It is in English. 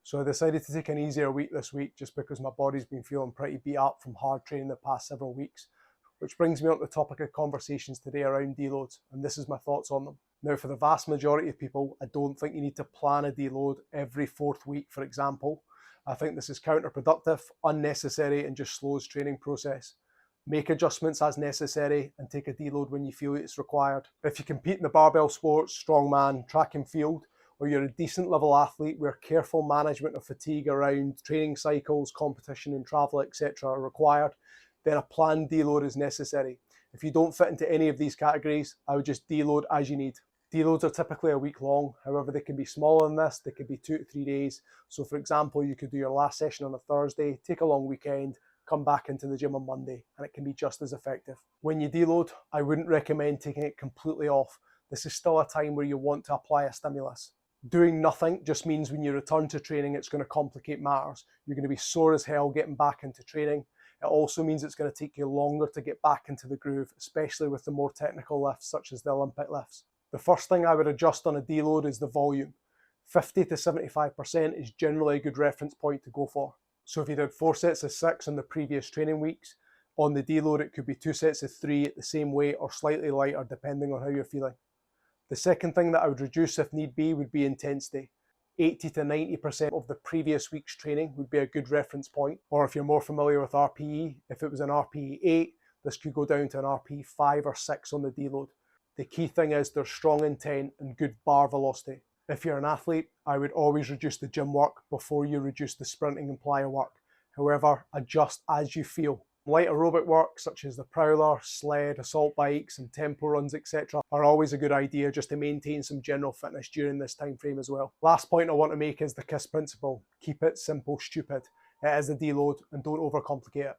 So I decided to take an easier week this week just because my body's been feeling pretty beat up from hard training the past several weeks. Which brings me on to the topic of conversations today around deloads, and this is my thoughts on them. Now, for the vast majority of people, I don't think you need to plan a deload every fourth week, for example. I think this is counterproductive, unnecessary, and just slows training process. Make adjustments as necessary and take a deload when you feel it's required. If you compete in the barbell sports, strongman, track and field, or you're a decent level athlete where careful management of fatigue around training cycles, competition and travel, etc. are required, then a planned deload is necessary. If you don't fit into any of these categories, I would just deload as you need. Deloads are typically a week long, however they can be smaller than this, they could be 2 to 3 days. So for example, you could do your last session on a Thursday, take a long weekend, come back into the gym on Monday, and it can be just as effective. When you deload, I wouldn't recommend taking it completely off. This is still a time where you want to apply a stimulus. Doing nothing just means when you return to training, it's going to complicate matters. You're going to be sore as hell getting back into training. It also means it's going to take you longer to get back into the groove, especially with the more technical lifts such as the Olympic lifts. The first thing I would adjust on a deload is the volume. 50 to 75% is generally a good reference point to go for. So if you did 4 sets of 6 on the previous training weeks, on the deload it could be 2 sets of 3 at the same weight or slightly lighter depending on how you're feeling. The second thing that I would reduce if need be would be intensity. 80 to 90% of the previous week's training would be a good reference point. Or if you're more familiar with RPE, if it was an RPE 8, this could go down to an RPE 5 or 6 on the deload. The key thing is there's strong intent and good bar velocity. If you're an athlete, I would always reduce the gym work before you reduce the sprinting and plyo work. However, adjust as you feel. Light aerobic work such as the prowler, sled, assault bikes and tempo runs etc. are always a good idea just to maintain some general fitness during this time frame as well. Last point I want to make is the KISS principle. Keep it simple, stupid. It is a deload and don't overcomplicate it.